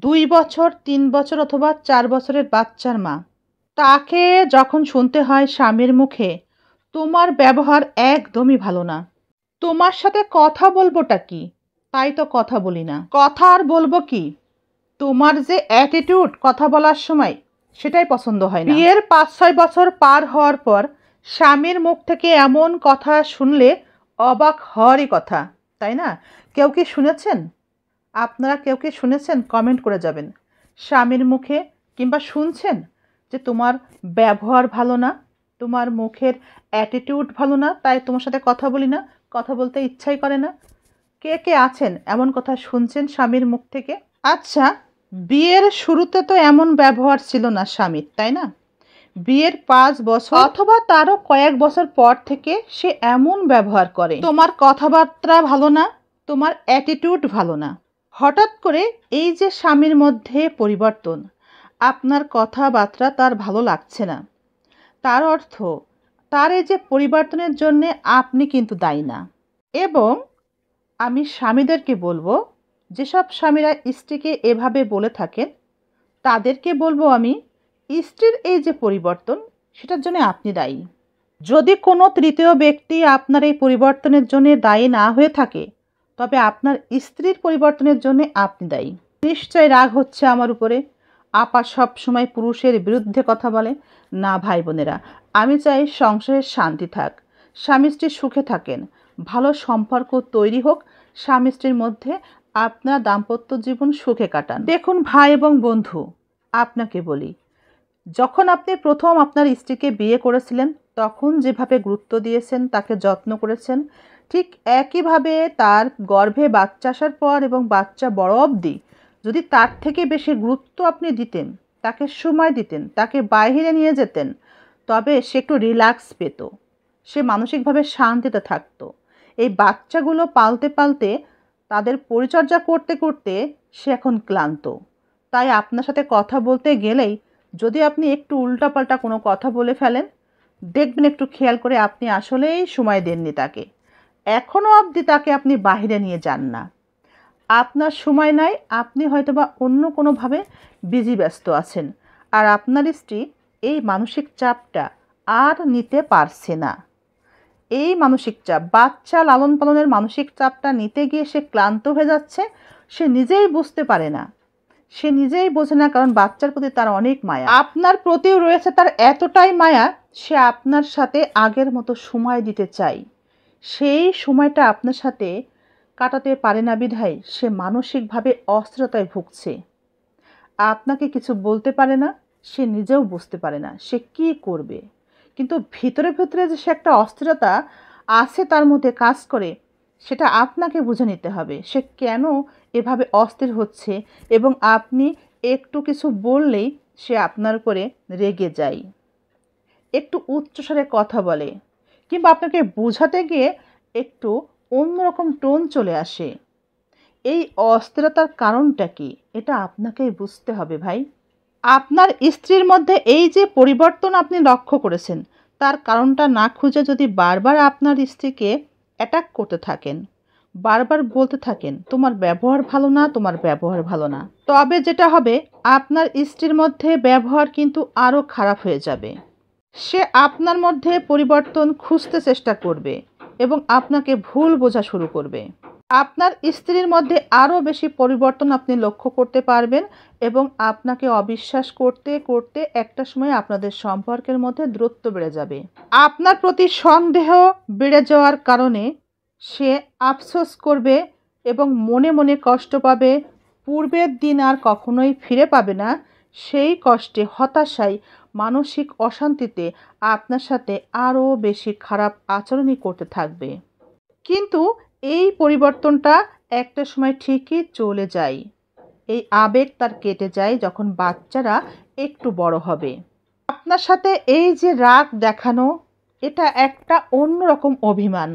2 বছর, 3 বছর অথবা 4 বছরের বাচ্চার মা, তাকে যখন শুনতে হয় স্বামীর মুখে তোমার ব্যবহার একদমই ভালো না, তোমার সাথে কথা বলবোটা কি, তাই তো কথা বলি না, কথা আর বলবো কি, তোমার যে অ্যাটিটিউড কথা বলার সময় সেটাই পছন্দ হয় না। বিয়ের 5-6 বছর পার হওয়ার পর স্বামীর মুখ থেকে এমন কথা শুনলে অবাক হওয়ারই কথা, তাই না? কেউ কি শুনেছেন? আপনারা কেউ কি শুনেছেন? কমেন্ট করে যাবেন। স্বামীর মুখে কিংবা শুনছেন যে তোমার ব্যবহার ভালো না, তোমার মুখের অ্যাটিটিউড ভালো না, তাই তোমার সাথে কথা বলি না, কথা বলতে ইচ্ছাই করে না। কে কে আছেন এমন কথা শুনছেন স্বামীর মুখ থেকে? আচ্ছা, বিয়ের শুরুতে তো এমন ব্যবহার ছিল না স্বামীর, তাই না? বিয়ের 5 বছর অথবা তারও কয়েক বছর পর থেকে সে এমন ব্যবহার করে, তোমার কথাবার্তা ভালো না, তোমার অ্যাটিটিউড ভালো না। হঠাৎ করে এই যে স্বামীর মধ্যে পরিবর্তন, আপনার কথাবার্তা তার ভালো লাগছে না, তার অর্থ তার এই যে পরিবর্তনের জন্যে আপনি কিন্তু দায়ী না। এবং আমি স্বামীদেরকে বলবো, যেসব স্বামীরা স্ত্রীকে এভাবে বলে থাকেন তাদেরকে বলবো আমি, স্ত্রীর এই যে পরিবর্তন সেটার জন্য আপনি দায়ী। যদি কোনো তৃতীয় ব্যক্তি আপনার এই পরিবর্তনের জন্য দায়ী না হয়ে থাকে, তবে আপনার স্ত্রীর পরিবর্তনের জন্য আপনি দায়ী। নিশ্চয় রাগ হচ্ছে আমার উপরে, আপা সব সময় পুরুষের বিরুদ্ধে কথা বলে। না ভাই বোনেরা, আমি চাই সংসারের শান্তি থাক, স্বামী স্ত্রী সুখে থাকেন, ভালো সম্পর্ক তৈরি হোক, স্বামী স্ত্রীর মধ্যে আপনার দাম্পত্য জীবন সুখে কাটান। দেখুন ভাই এবং বন্ধু, আপনাকে বলি, যখন আপনি প্রথম আপনার স্ত্রীকে বিয়ে করেছিলেন তখন যেভাবে গুরুত্ব দিয়েছেন, তাকে যত্ন করেছেন, ঠিক একইভাবে তার গর্ভে বাচ্চা আসার পর এবং বাচ্চা বড় অবধি যদি তার থেকে বেশি গুরুত্ব আপনি দিতেন, তাকে সময় দিতেন, তাকে বাইরে নিয়ে যেতেন, তবে সে একটু রিল্যাক্স পেত, সে মানসিকভাবে শান্তিতে থাকতো। এই বাচ্চাগুলো পালতে পালতে, তাদের পরিচর্যা করতে করতে সে এখন ক্লান্ত। তাই আপনার সাথে কথা বলতে গেলেই যদি আপনি একটু উল্টাপাল্টা কোনো কথা বলে ফেলেন, দেখবেন একটু খেয়াল করে আপনি আসলেই সময় দেননি তাকে, এখনও অবধি তাকে আপনি বাইরে নিয়ে যান না। আপনার সময় নাই, আপনি হয়তোবা অন্য কোনোভাবে বিজি ব্যস্ত আছেন, আর আপনার স্ত্রী এই মানসিক চাপটা আর নিতে পারছে না। এই মানসিক চাপ, বাচ্চা লালন পালনের মানসিক চাপটা নিতে গিয়ে সে ক্লান্ত হয়ে যাচ্ছে, সে নিজেই বুঝতে পারে না, সে নিজেই বোঝে না, কারণ বাচ্চার প্রতি তার অনেক মায়া, আপনার প্রতিও রয়েছে তার এতটাই মায়া, সে আপনার সাথে আগের মতো সময় দিতে চায়, সেই সময়টা আপনার সাথে কাটাতে পারে না বিধায় সে মানসিকভাবে অস্থিরতায় ভুগছে। আপনাকে কিছু বলতে পারে না, সে নিজেও বুঝতে পারে না সে কি করবে, কিন্তু ভিতরে ভিতরে যে সে একটা অস্থিরতা আছে তার মধ্যে কাজ করে, সেটা আপনাকে বুঝে নিতে হবে সে কেন এভাবে অস্থির হচ্ছে, এবং আপনি একটু কিছু বললেই সে আপনার উপরে রেগে যায়, একটু উচ্চস্বরে কথা বলে, কিংবা আপনাকে বোঝাতে গিয়ে একটু অন্যরকম টোন চলে আসে। এই অস্থিরতার কারণটা কি, এটা আপনাকেই বুঝতে হবে ভাই। আপনার স্ত্রীর মধ্যে এই যে পরিবর্তন আপনি লক্ষ্য করেছেন, তার কারণটা না খুঁজে যদি বারবার আপনার স্ত্রীকে অ্যাটাক করতে থাকেন, বারবার বলতে থাকেন তোমার ব্যবহার ভালো না, তোমার ব্যবহার ভালো না, তবে যেটা হবে আপনার স্ত্রীর মধ্যে ব্যবহার কিন্তু আরও খারাপ হয়ে যাবে। সে আপনার মধ্যে পরিবর্তন খুঁজতে চেষ্টা করবে এবং আপনাকে ভুল বোঝা শুরু করবে। আপনার স্ত্রীর মধ্যে আরও বেশি পরিবর্তন আপনি লক্ষ্য করতে পারবেন এবং আপনাকে অবিশ্বাস করতে করতে একটা সময় আপনাদের সম্পর্কের মধ্যে দূরত্ব বেড়ে যাবে। আপনার প্রতি সন্দেহ বেড়ে যাওয়ার কারণে সে আফসোস করবে এবং মনে মনে কষ্ট পাবে, পূর্বের দিন আর কখনোই ফিরে পাবে না। সেই কষ্টে, হতাশায়, মানসিক অশান্তিতে আপনার সাথে আরও বেশি খারাপ আচরণই করতে থাকবে। কিন্তু এই পরিবর্তনটা একটা সময় ঠিকই চলে যায়, এই আবেগ তার কেটে যায় যখন বাচ্চারা একটু বড় হবে। আপনার সাথে এই যে রাগ দেখানো, এটা একটা অন্যরকম অভিমান।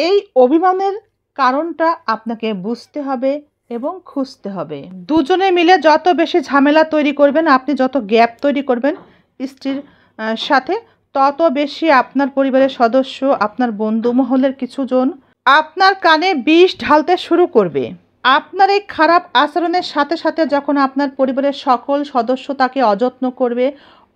এই অভিমানের কারণটা আপনাকে বুঝতে হবে এবং খুঁজতে হবে। দুজনে মিলে যত বেশি ঝামেলা তৈরি করবেন, আপনি যত গ্যাপ তৈরি করবেন স্ত্রীর সাথে, তত বেশি আপনার পরিবারের সদস্য, আপনার বন্ধু মহলের কিছুজন আপনার কানে বিষ ঢালতে শুরু করবে। আপনার এই খারাপ আচরণের সাথে সাথে যখন আপনার পরিবারের সকল সদস্য তাকে অযত্ন করবে,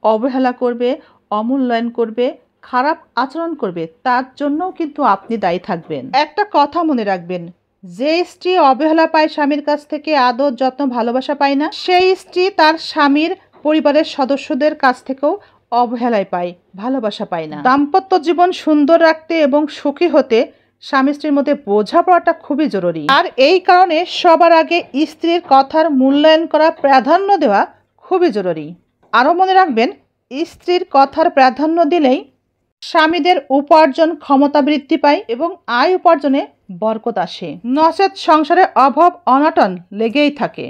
অবহেলা করবে, অমূল্যায়ন করবে, খারাপ আচরণ করবে, তার জন্যও কিন্তু আপনি দায়ী থাকবেন। একটা কথা মনে রাখবেন, যে স্ত্রী অবহেলা পায় স্বামীর কাছ থেকে, আদর যত্ন ভালোবাসা পায় না, সেই স্ত্রী তার স্বামীর পরিবারের সদস্যদের কাছ থেকেও অবহেলায় পায়, ভালোবাসা পায় না। দাম্পত্য জীবন সুন্দর রাখতে এবং সুখী হতে স্বামী স্ত্রীর মধ্যে বোঝাপড়াটা খুবই জরুরি। আর এই কারণে সবার আগে স্ত্রীর কথার মূল্যায়ন করা, প্রাধান্য দেওয়া খুবই জরুরি। আরও মনে রাখবেন, স্ত্রীর কথার প্রাধান্য দিলেই স্বামীদের উপার্জন ক্ষমতা বৃদ্ধি পায় এবং আয় উপার্জনে বরকত আসে, নচেৎ সংসারে অভাব অনটন লেগেই থাকে।